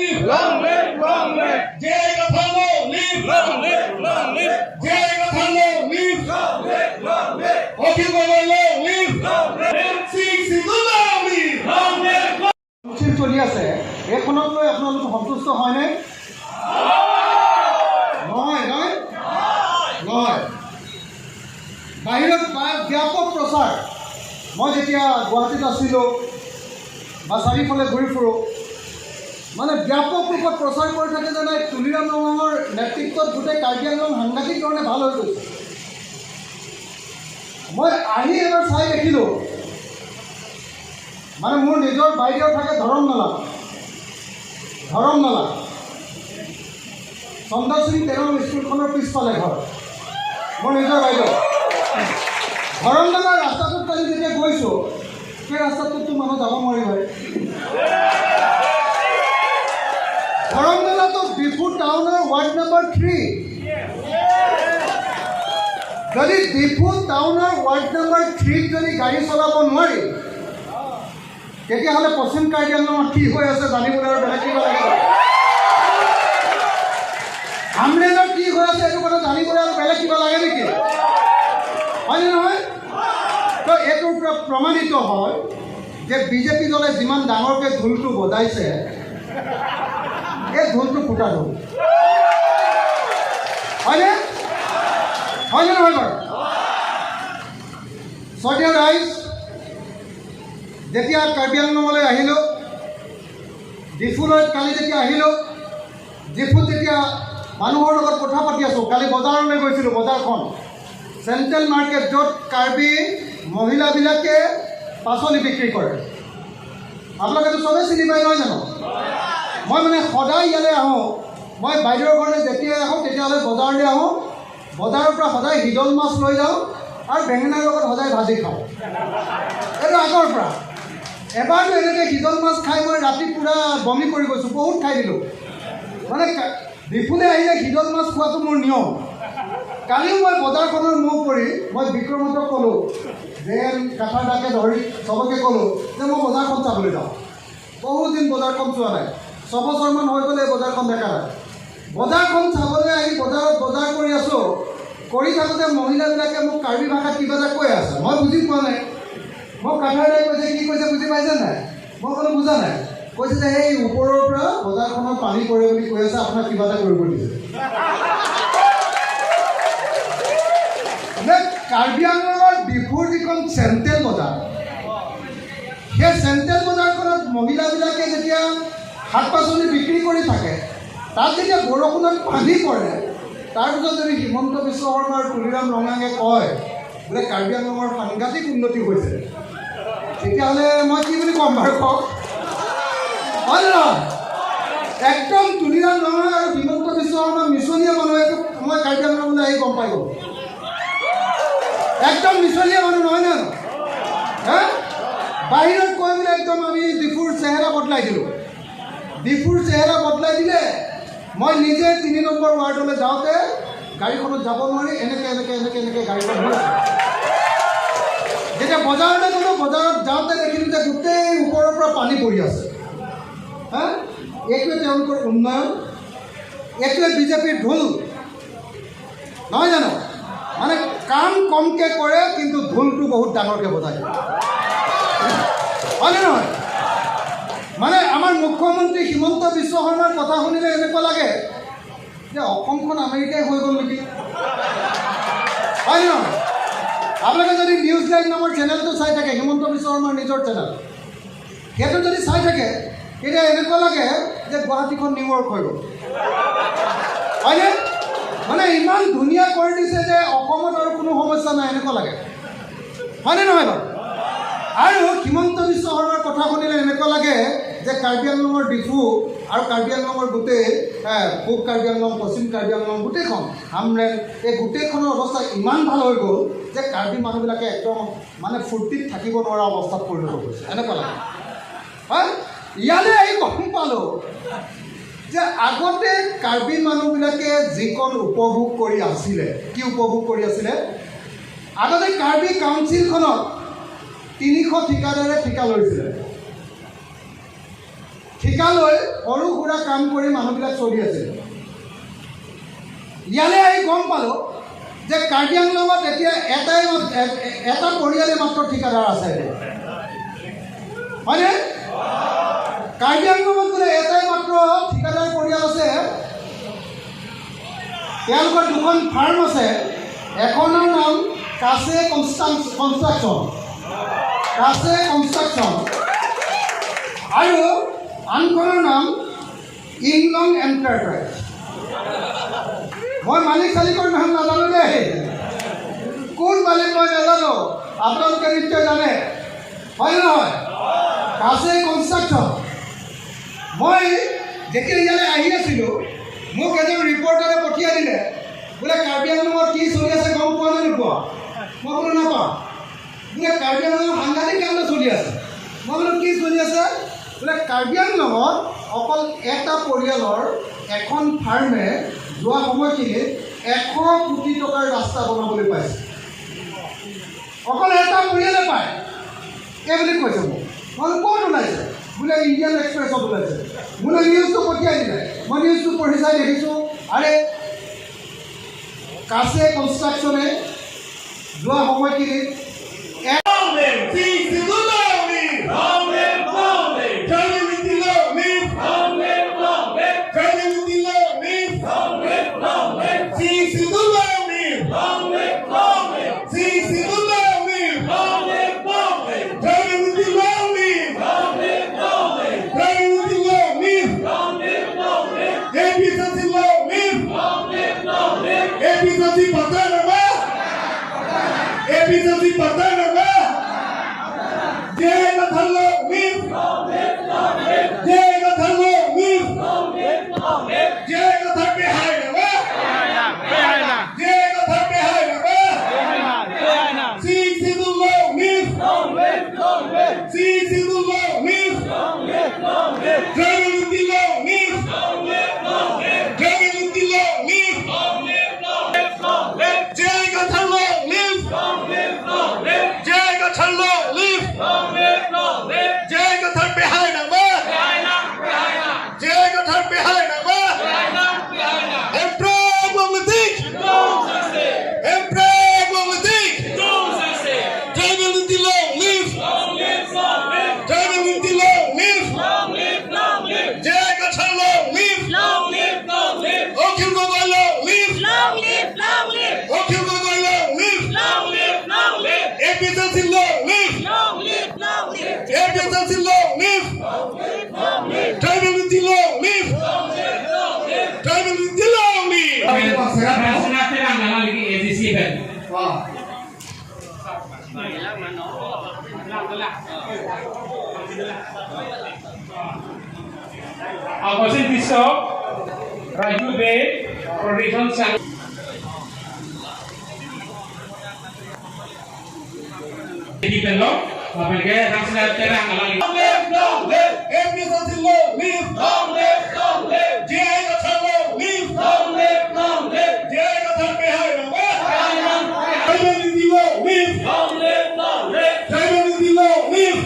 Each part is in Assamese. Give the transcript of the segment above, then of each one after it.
live. Long live. Jai Gathalo, live. Long live. Jai Gathalo, live. Long live. Akhil gogoi, live. Long live. Sibsagar live. Long live. উচিত চলি আছে এইখনক লৈ আপোনালোক সন্তুষ্ট হয়নে? নহয় নহয় নহয় বাহিৰত ব্যাপক প্ৰচাৰ মই যেতিয়া গুৱাহাটীত আছিলোঁ বা চাৰিওফালে ঘূৰি ফুৰোঁ মানে ব্যাপক ৰূপত প্ৰচাৰ কৰি থাকে যেনে তুলিৰাম ৰঙাঙৰ নেতৃত্বত গোটেই কাৰ্বি আংলং সাংঘাতিক ধৰণে ভাল হৈ গৈছে। মই আহি এবাৰ চাই দেখিলোঁ মানে মোৰ নিজৰ বাইদেউ থাকে ধৰমনলা চন্দৰ সিং তেৰং স্কুলখনৰ পিছফালে ঘৰ মোৰ নিজৰ বাইদেউ ধৰমনলাৰ ৰাস্তাটোত কালি যেতিয়া গৈছোঁ সেই ৰাস্তাটোততো মানুহ যাব নোৱাৰি ভাই। ধৰমনলাটো ডিফু টাউনৰ ৱাৰ্ড নম্বৰ 3 যদি ডিফু টাউনৰ ৱাৰ্ড নম্বৰ 3 যদি গাড়ী চলাব নোৱাৰি তেতিয়াহ'লে পশ্চিম কাৰ্বি আংলঙত কি হৈ আছে জানিবলৈ আৰু বেলেগ কিবা লাগিব। আমৰেলত কি হৈ আছে এইটো কথা জানিবলৈ আৰু বেলেগ কিবা লাগে নেকি? হয়নে নহয়? তো এইটোৰ পৰা প্ৰমাণিত হয় যে বিজেপি দলে যিমান ডাঙৰকৈ ঢোলটো বজাইছে এই ঢোলটো ফুটা ঢোল হয়নে নহয় বাৰু? শদিয়া ৰাইজ যেতিয়া কাৰ্বি আংলঙলৈ আহিলোঁ ডিফুলৈ কালি যেতিয়া আহিলোঁ ডিফুত যেতিয়া মানুহৰ লগত কথা পাতি আছোঁ কালি বজাৰলৈ গৈছিলোঁ বজাৰখন চেণ্ট্ৰেল মাৰ্কেট য'ত কাৰ্বি মহিলাবিলাকে পাচলি বিক্ৰী কৰে আপোনালোকেতো চবেই চিনি পায় নহয় জানো? মই মানে সদায় ইয়ালৈ আহোঁ মই বাইদেউৰ কাৰণে যেতিয়াই আহোঁ তেতিয়াহ'লে বজাৰলৈ আহোঁ বজাৰৰ পৰা সদায় হিদল মাছ লৈ যাওঁ আৰু বেঙেনাৰ লগত সদায় ভাজি খাওঁ এইটো আগৰ পৰা। এবাৰতো এনেকৈ হিদল মাছ খাই মই ৰাতি পূৰা বমি কৰি গৈছোঁ বহুত খাই দিলোঁ মানে ডিফুলৈ আহিলে হিদল মাছ খোৱাটো মোৰ নিয়ম। কালিও মই বজাৰখনৰ মুখ কৰি মই বিক্ৰমহঁতক ক'লোঁ যে কাঠাৰ ডাকে ধৰি চবকে ক'লোঁ যে মই বজাৰখন চাবলৈ যাওঁ বহুত দিন বজাৰখন চোৱা নাই 6 বছৰমান হৈ গ'লে বজাৰখন দেখা নাই। বজাৰখন চাবলৈ আহি বজাৰত বজাৰ কৰি আছোঁ কৰি থাকোঁতে মহিলাবিলাকে মোক কাৰ্বি ভাষাত কিবা এটা কৈ আছে মই বুজি পোৱা নাই। মোক কাঠাৰ ডাকে কৈছে কি কৈছে বুজি পাইছে নাই? মই ক'লোঁ বুজা নাই। কৈছে যে সেই ওপৰৰ পৰা বজাৰখনত পানী পৰে বুলি কৈ আছে আপোনাক কিবা এটা কৰিব দিছে। কাৰ্বি আংলঙৰ ডিফুৰ যিখন চেণ্ট্ৰেল বজাৰ সেই চেণ্ট্ৰেল বজাৰখনত মহিলাবিলাকে যেতিয়া শাক পাচলি বিক্ৰী কৰি থাকে তাত যেতিয়া বৰষুণত পানী পৰে তাৰপিছত যদি হিমন্ত বিশ্ব শৰ্মা আৰু তুলিৰাম ৰঙাঙে কয় বোলে কাৰ্বি আংলঙৰ সাংঘাতিক উন্নতি হৈছে তেতিয়াহ'লে মই কি বুলি ক'ম বাৰু কওক? হয় নহয়? একদম তুলিৰাম ৰঙাঙ আৰু হিমন্ত বিশ্ব শৰ্মা মিছলীয়া মানুহে মই কাৰ্বি আংলঙলৈ আহি গম পাই গ'ল একদম মিছলীয়া মানুহ নহয় জানো? হা বাহিৰত কৈ বোলে একদম আমি ডিফুৰ চেহেৰা বদলাই দিলোঁ। ডিফুৰ চেহেৰা বদলাই দিলে মই নিজে 3 নম্বৰ ৱাৰ্ডলৈ যাওঁতে গাড়ীখনত যাব নোৱাৰি এনেকৈ গাড়ীখন হৈ আছে। যেতিয়া বজাৰলৈ গ'লোঁ বজাৰত যাওঁতে দেখিলোঁ যে গোটেই ওপৰৰ পৰা পানী পৰি আছে। হা এইটোৱে তেওঁলোকৰ উন্নয়ন এইটোৱে বিজেপিৰ ঢোল নহয় জানো? মানে কাম কমকৈ কৰে কিন্তু ঢোলটো বহুত ডাঙৰকৈ বজায় হয়নে নহয়? মানে আমাৰ মুখ্যমন্ত্ৰী হিমন্ত বিশ্ব শৰ্মাৰ কথা শুনিলে এনেকুৱা লাগে যে অসমখন আমেৰিকাই হৈ গ'ল নেকি? হয় নহয়? আপোনালোকে যদি নিউজ লাইভ নামৰ চেনেলটো চাই থাকে হিমন্ত বিশ্ব শৰ্মাৰ নিজৰ চেনেল সেইটো যদি চাই থাকে তেতিয়া এনেকুৱা লাগে যে গুৱাহাটীখন নিউয়ৰ্ক হৈ গ'ল হয়নে? মানে ইমান ধুনীয়া কৰি দিছে যে অসমত আৰু কোনো সমস্যা নাই এনেকুৱা লাগে হয়নে নহয় বাৰু? আৰু হিমন্ত বিশ্ব শৰ্মাৰ কথা শুনিলে এনেকুৱা লাগে যে কাৰ্বি আংলঙৰ ডিফু আৰু কাৰ্বি আংলঙৰ গোটেই পূব কাৰ্বি আংলং পশ্চিম কাৰ্বি আংলং গোটেইখন আমৰেল এই গোটেইখনৰ অৱস্থা ইমান ভাল হৈ গ'ল যে কাৰ্বি মানুহবিলাকে একদম মানে ফূৰ্তিত থাকিব নোৱাৰা অৱস্থাত পৰিণত হৈছে এনেকুৱা লাগে। হয় ইয়ালৈ আহি গম পালোঁ যে আগতে কাৰ্বি মানুহবিলাকে যিকণ উপভোগ কৰি আছিলে কি উপভোগ কৰি আছিলে আগতে কাৰ্বি কাউন্সিলখনত 300 ঠিকাদাৰে ঠিকা লৈছিলে ঠিকা লৈ সৰু সুৰা কাম কৰি মানুহবিলাক চলি আছিল। ইয়ালৈ আহি গম পালোঁ যে কাৰ্বি আংলঙত এতিয়া এটা পৰিয়ালে মাত্ৰ ঠিকাদাৰ আছে। হয়নে? কাৰ্বি আংলঙত বোলে এটাই মাত্ৰ ঠিকাদাৰ পৰিয়াল আছে। তেওঁলোকৰ দুখন ফাৰ্ম আছে। এখনৰ নাম কাছে কনষ্ট্ৰাকশ্যন আৰু আনখনৰ নাম ইংলং এণ্টাৰপ্ৰাইজ। মই মালিক চালিকৰ নাম নাজানো দেই, কোন মালিক মই নাজানো, আপোনালোকে নিশ্চয় জানে, হয় নহয়? কাছে কনষ্ট্ৰাকশ্যন। মই যেতিয়া ইয়ালৈ আহি আছিলোঁ, মোক এজন ৰিপৰ্টাৰে পঠিয়াই দিলে, বোলে কাৰ্বি আংলঙত কি চলি আছে গম পোৱা নে নোপোৱা? মই বোলো নাপাওঁ। বোলে কাৰ্বি আংলঙত সাংঘাতিক কাণ্ড চলি আছে। মই বোলো কি চলি আছে? বোলে কাৰ্বি আংলঙত অকল এটা পৰিয়ালৰ এখন ফাৰ্মে যোৱা সময়খিনিত 100 কোটি টকাৰ ৰাস্তা বনাবলৈ পাইছে। অকল এটা পৰিয়ালে পায় এই বুলি কৈছে মোক। মই বোলো ক'ত ওলাইছে? বোলে ইণ্ডিয়ান এক্সপ্ৰেছত ওলাইছে। বোলে নিউজটো পঠিয়াই দিলে। মই নিউজটো পঢ়ি চাই দেখিছোঁ, আৰে কাছে কনষ্ট্ৰাকশ্যনে যোৱা সময়খিনিত APHLC patana Jai Gathallo live Jai Gathallo live Jai Gathal behind Jai Gathal behind Sing Sidullo live Sing Sidullo live Dragon Udilo live Dragon Udilo live Jai Gathallo live Jai Gathallo live Jai Gathal behind Jai Gathal behind Ahemprek Ahemprek Dragon Udilo live Dragon Udilo live Jai Gathallo live Akhil gogoi live Akhil gogoi live APHLC live APHLC live Tribal Udilo live Tribal Udilo live Opposite Bishop Raju Bay Production Center. Di belok, apalagi rangsel terang lagi. APHLC live Jai Gathallo live Jai Gathal behind Tribal Udilo live Tribal Udilo live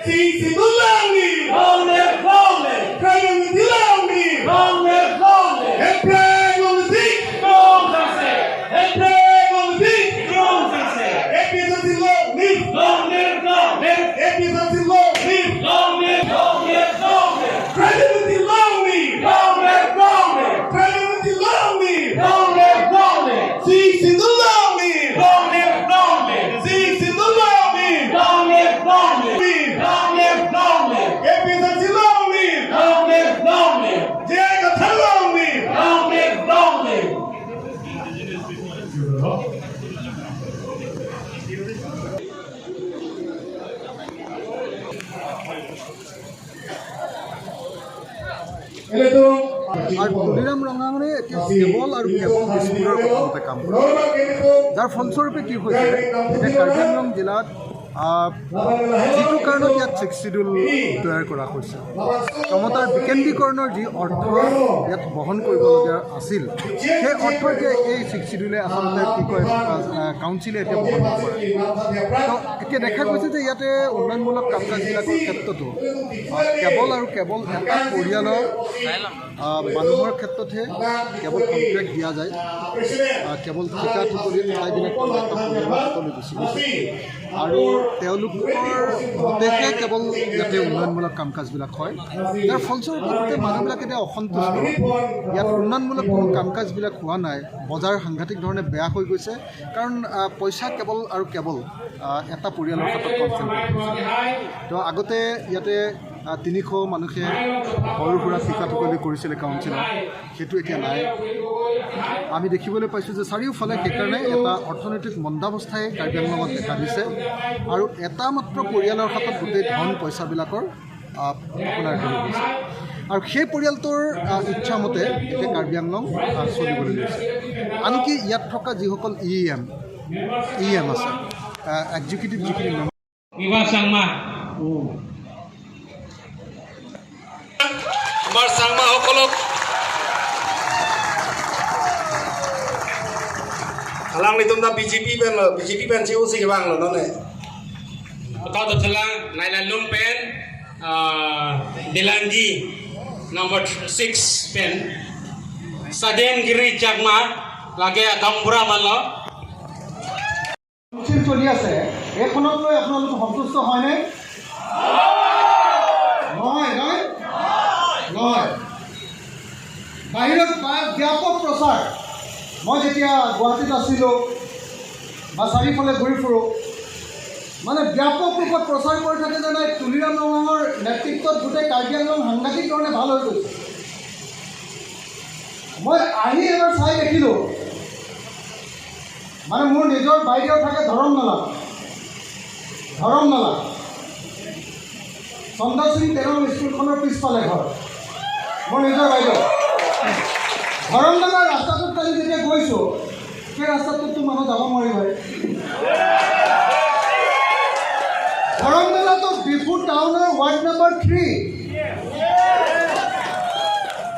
Sing Sidullo live Tribal Udilo live Ahemprek APHLC live APHLC live Tribal Udilo live Tribal Udilo live Sing Sidullo live Sing Sidullo live APHLC live Jai Gathallo live itu আৰু তুলিৰাম ৰঙাঙৰে এতিয়া কেৱল আৰু কেৱল বিস্কুটৰ কথাতে কাম কৰে, যাৰ ফলস্বৰূপে কি হৈছে যে কাৰ্বি আংলং জিলাত যিটো কাৰণত ইয়াত 6 শিডিউল তৈয়াৰ কৰা হৈছে ক্ষমতাৰ বিকেন্দ্ৰীকৰণৰ যি অৰ্থ ইয়াত বহন কৰিবলগীয়া আছিল সেই অৰ্থ এতিয়া এই 6 শিডিউলে আচলতে কি কয় কাউন্সিলে এতিয়া বহন নকৰে তো এতিয়া দেখা গৈছে যে ইয়াতে উন্নয়নমূলক কাম কাজবিলাকৰ ক্ষেত্ৰতো কেৱল আৰু কেৱল এটা পৰিয়ালৰ মানুহৰ ক্ষেত্ৰতহে কেৱল কণ্ট্ৰেক্ট দিয়া যায় কেৱল ঠিকা ঠিকৰি ঠাইবিলাক এটা পৰিয়ালৰ হাতলৈ গুচি গৈছে আৰু তেওঁলোকৰ মতেহে কেৱল ইয়াতে উন্নয়নমূলক কাম কাজবিলাক হয় ইয়াৰ ফলস্বৰূপে মানুহবিলাক এতিয়া অসন্তুষ্ট ইয়াত উন্নয়নমূলক কোনো কাম কাজবিলাক হোৱা নাই বজাৰ সাংঘাতিক ধৰণে বেয়া হৈ গৈছে কাৰণ পইচা কেৱল আৰু কেৱল এটা পৰিয়ালৰ হাতত কনচেন্ট্ৰেট তো আগতে ইয়াতে 300 মানুহে সৰু সুৰা ঠিকা ঠিকলি কৰিছিলে কাউন্সিলত সেইটো এতিয়া নাই আমি দেখিবলৈ পাইছোঁ যে চাৰিওফালে সেইকাৰণে এটা অৰ্থনৈতিক মন্দাৱস্থাই কাৰ্বি আংলঙত দেখা দিছে আৰু এটা মাত্ৰ পৰিয়ালৰ হাতত গোটেই ধন পইচাবিলাকৰ আপোনাৰ হেৰি হৈছে আৰু সেই পৰিয়ালটোৰ ইচ্ছামতে এতিয়া কাৰ্বি আংলং চলিবলৈ লৈছে আনকি ইয়াত থকা যিসকল ই এম আছে এক্সিকিউটিভ যিখিনি আমাৰ চাংমাসকলক halang nitum na BJP pen COC ke bang lo none Betul tu selang Nailan Lumpen Dilanji number 6 pen Saden Giri Chakma lagi Kampura malo চলি আছে এইখনক লৈ আপোনালোক সন্তুষ্ট হয়নে নহয় নহয় নহয় বাহিৰত ব্যাপক প্ৰচাৰ মই যেতিয়া গুৱাহাটীত আছিলোঁ বা চাৰিওফালে ঘূৰি ফুৰোঁ মানে ব্যাপক ৰূপত প্ৰচাৰ কৰি থাকে যে তুলিৰাম নগাঁৱৰ নেতৃত্বত গোটেই কাৰ্বি আংলং সাংঘাতিক ধৰণে ভাল হৈ গৈছে মই আহি এবাৰ চাই দেখিলোঁ মানে মোৰ নিজৰ বাইদেউ থাকে ধৰমনালা চন্দৰ সিং তেৰম স্কুলখনৰ পিছফালে ঘৰ মোৰ নিজৰ বাইদেউ ধৰমনালাৰ ৰাস্তাটোত কালি যেতিয়া গৈছোঁ সেই ৰাস্তাটোততো মানুহ যাব নোৱাৰিব ধৰমনালাটো ডিফু টাউনৰ ৱাৰ্ড নম্বৰ 3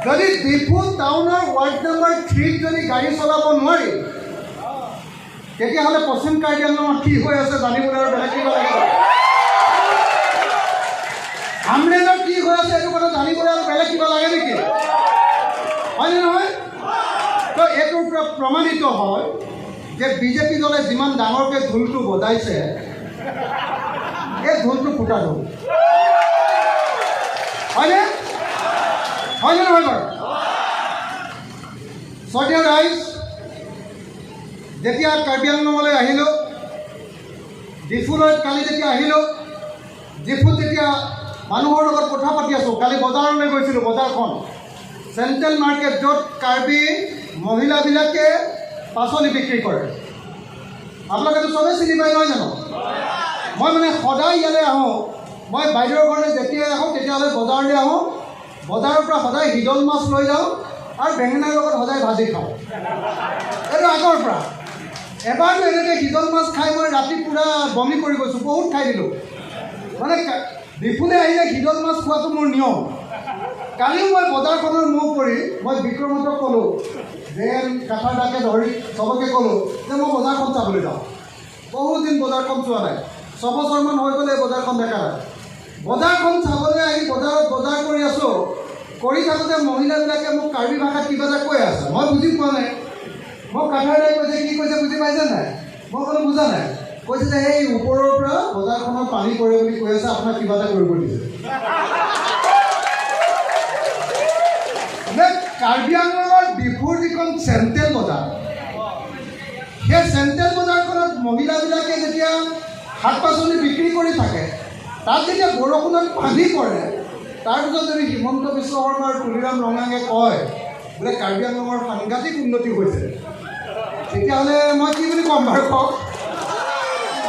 যদি ডিফু টাউনৰ ৱাৰ্ড নম্বৰ 3 যদি গাড়ী চলাব নোৱাৰি তেতিয়াহ'লে পশ্চিম কাৰ্বি আংলঙত কি হৈ আছে জানিবলৈ আৰু বেলেগ কিবা লাগিব আমৰেনত কি হৈ আছে এইটো কথা জানিবলৈ আৰু বেলেগ কিবা লাগে নেকি হয়নে নহয় তো এইটোৰ পৰা প্ৰমাণিত হয় যে বিজেপি দলে যিমান ডাঙৰকৈ ঢোলটো বজাইছে এই ঢোলটো ফুটা ঢোল হয়নে নহয় বাৰু শদিয়া ৰাইজ যেতিয়া কাৰ্বি আংলঙলৈ আহিলোঁ ডিফুলৈ কালি যেতিয়া আহিলোঁ ডিফুত যেতিয়া মানুহৰ লগত কথা পাতি আছোঁ কালি বজাৰলৈ গৈছিলোঁ বজাৰখন চেণ্ট্ৰেল মাৰ্কেট য'ত কাৰ্বি মহিলাবিলাকে পাচলি বিক্ৰী কৰে আপোনালোকেতো চবেই চিনি পায় নহয় জানো মই মানে সদায় ইয়ালৈ আহোঁ মই বাইদেউৰ ঘৰলৈ যেতিয়াই আহোঁ তেতিয়াহ'লে বজাৰলৈ আহোঁ বজাৰৰ পৰা সদায় হিদল মাছ লৈ যাওঁ আৰু বেঙেনাৰ লগত সদায় ভাজি খাওঁ এইটো আগৰ পৰা এবাৰতো এনেকৈ হিদল মাছ খাই মই ৰাতি পূৰা বমি কৰি গৈছোঁ বহুত খাই দিলোঁ মানে ডিফুলৈ আহিলে হিদল মাছ খোৱাটো মোৰ নিয়ম কালিও মই বজাৰখনৰ মুখ কৰি মই বিক্ৰমহঁতক ক'লোঁ যে কাঠাৰ ডাকে ধৰি চবকে ক'লোঁ যে মই বজাৰখন চাবলৈ যাওঁ বহুত দিন বজাৰখন চোৱা নাই 6 বছৰমান হৈ গ'লে বজাৰখন দেখা নাই বজাৰখন চাবলৈ আহি বজাৰত বজাৰ কৰি আছোঁ কৰি থাকোঁতে মহিলাবিলাকে মোক কাৰ্বি ভাষাত কিবা এটা কৈ আছে মই বুজি পোৱা নাই মই কাঠাৰ ডাকে কৈছে কি কৈছে বুজি পাইছে নাই মই ক'লোঁ বুজা নাই কৈছে যে সেই ওপৰৰ পৰা বজাৰখনত পানী পৰে বুলি কৈ আছে আপোনাক কিবা এটা কৰিব দিছে কাৰ্বি আংলঙৰ ডিফুৰ যিখন চেণ্ট্ৰেল বজাৰ সেই চেণ্ট্ৰেল বজাৰখনত মহিলাবিলাকে যেতিয়া শাক পাচলি বিক্ৰী কৰি থাকে তাত যেতিয়া বৰষুণত পানী পৰে তাৰপিছত যদি হিমন্ত বিশ্ব শৰ্মা আৰু তুলিৰাম ৰঙাঙে কয় বোলে কাৰ্বি আংলঙৰ সাংঘাতিক উন্নতি হৈছে তেতিয়াহ'লে মই কি বুলি ক'ম বাৰু কওক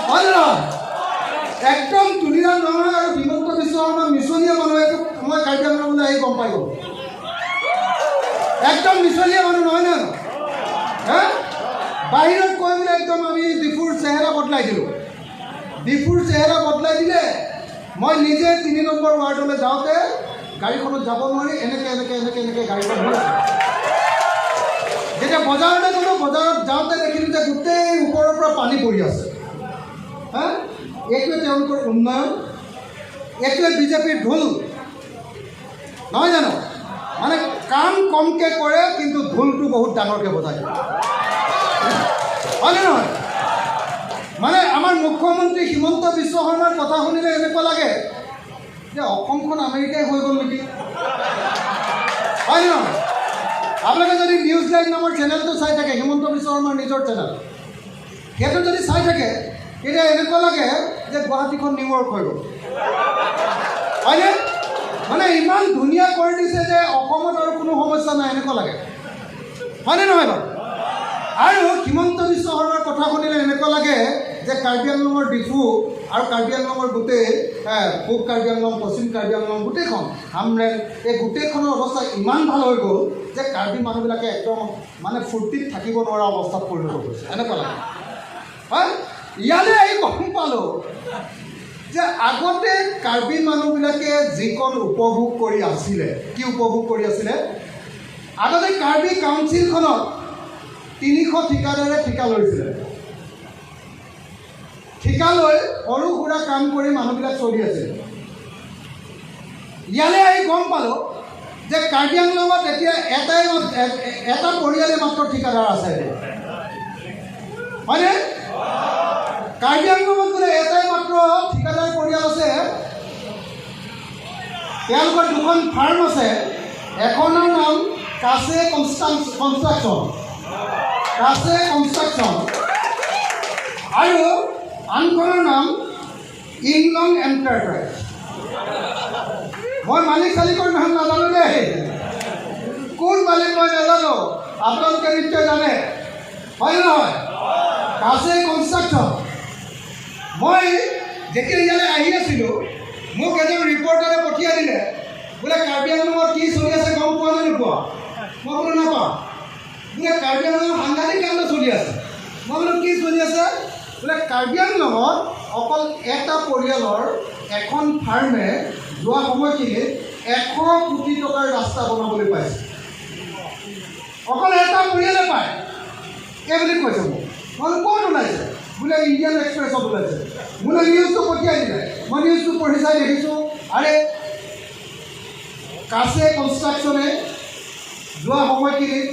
হয় নহয় একদম তুলিৰাম ৰঙাঙ আৰু হিমন্ত বিশ্ব শৰ্মা মিছলীয়া মানুহে মই কাৰ্বি আংলঙলৈ আহি গম পাই গ'ল একদম মিছলীয়া মানুহ নহয় জানো বাহিৰত কৈ বোলে একদম আমি ডিফুৰ চেহেৰা বদলাই দিলোঁ ডিপুৰ চেহেৰা বদলাই দিলে। মই নিজে 3 নম্বৰ ৱাৰ্ডলৈ যাওঁতে গাড়ীখনত যাব নোৱাৰি এনেকৈ গাড়ীখন হৈ আছে। যেতিয়া বজাৰলৈ গ'লোঁ, বজাৰত যাওঁতে দেখিলোঁ যে গোটেই ওপৰৰ পৰা পানী পৰি আছে। হা, এইটোৱে তেওঁলোকৰ উন্নয়ন, এইটোৱে বিজেপিৰ ঢোল নহয় জানো? মানে কাম কমকৈ কৰে কিন্তু ঢোলটো বহুত ডাঙৰকৈ বজায়, হয়নে নহয়? মানে আমাৰ মুখ্যমন্ত্ৰী হিমন্ত বিশ্ব শৰ্মাৰ কথা শুনিলে এনেকুৱা লাগে যে অসমখন আমেৰিকাই হৈ গ'ল নেকি, হয়নে নহয়? আপোনালোকে যদি নিউজ লাইভ নামৰ চেনেলটো চাই থাকে, হিমন্ত বিশ্ব শৰ্মাৰ নিজৰ চেনেল, সেইটো যদি চাই থাকে তেতিয়া এনেকুৱা লাগে যে গুৱাহাটীখন নিউয়ৰ্ক হৈ গ'ল, হয়নে? মানে ইমান ধুনীয়া কৰি দিছে যে অসমত আৰু কোনো সমস্যা নাই এনেকুৱা লাগে, হয়নে নহয় বাৰু? আৰু হিমন্ত বিশ্ব শৰ্মাৰ কথা শুনিলে এনেকুৱা লাগে যে কাৰ্বি আংলঙৰ ডিফু আৰু কাৰ্বি আংলঙৰ গোটেই পূব কাৰ্বি আংলং, পশ্চিম কাৰ্বি আংলং গোটেইখন আমৰেং, এই গোটেইখনৰ অৱস্থা ইমান ভাল হৈ গ'ল যে কাৰ্বি মানুহবিলাকে একদম মানে ফূৰ্তিত থাকিব নোৱাৰা অৱস্থাত পৰিণত হৈছে, এনেকুৱা লাগে। হয়, ইয়ালৈ আহি গম পালোঁ যে আগতে কাৰ্বি মানুহবিলাকে যিকণ উপভোগ কৰি আছিলে, কি উপভোগ কৰি আছিলে? আগতে কাৰ্বি কাউন্সিলখনত 300 ঠিকাদাৰে ঠিকা লৈছিলে। ঠিকা লৈ সৰু সুৰা কাম কৰি মানুহবিলাক চলি আছিল। ইয়ালৈ আহি গম পালোঁ যে কাৰ্বি আংলঙত এতিয়া এটা পৰিয়ালে মাত্ৰ ঠিকাদাৰ আছে, হয়নে? কাৰ্বি আংলঙত বোলে এটাই মাত্ৰ ঠিকাদাৰ পৰিয়াল আছে। তেওঁলোকৰ 2খন ফাৰ্ম আছে। এখনৰ নাম কাছে কনষ্ট্ৰাকশ্যন আৰু আনখনৰ নাম ইংলং এণ্টাৰপ্ৰাইজ। মই মালিক চালিকৰ নাম নাজানো দেই, কোন মালিক মই নাজানো, আপোনালোকে নিশ্চয় জানে, হয় নহয়? কাছে কনষ্ট্ৰাকশ্যন। মই যেতিয়া ইয়ালৈ আহি আছিলোঁ, মোক এজন ৰিপৰ্টাৰে পঠিয়াই দিলে, বোলে কাৰ্বি আংলঙত কি চলি আছে গম পোৱা নে নোপোৱা? মই বোলো নাপাওঁ। বোলে কাৰ্বি আংলঙত সাংঘাতিক কাণ্ড চলি আছে। মই বোলো কি চলি আছে? বোলে কাৰ্বি আংলঙত অকল এটা পৰিয়ালৰ এখন ফাৰ্মে যোৱা সময়খিনিত 100 কোটি টকাৰ ৰাস্তা বনাবলৈ পাইছে। অকল এটা পৰিয়ালে পায়, এই বুলি কৈছে মোক। মই বোলো ক'ত ওলাইছে? বোলে ইণ্ডিয়ান এক্সপ্ৰেছত ওলাইছে। মোলৈ নিউজটো পঠিয়াই দিলে। মই নিউজটো পঢ়ি চাই দেখিছোঁ, আৰে কাছে কনষ্ট্ৰাকশ্যনে যোৱা সময়খিনিত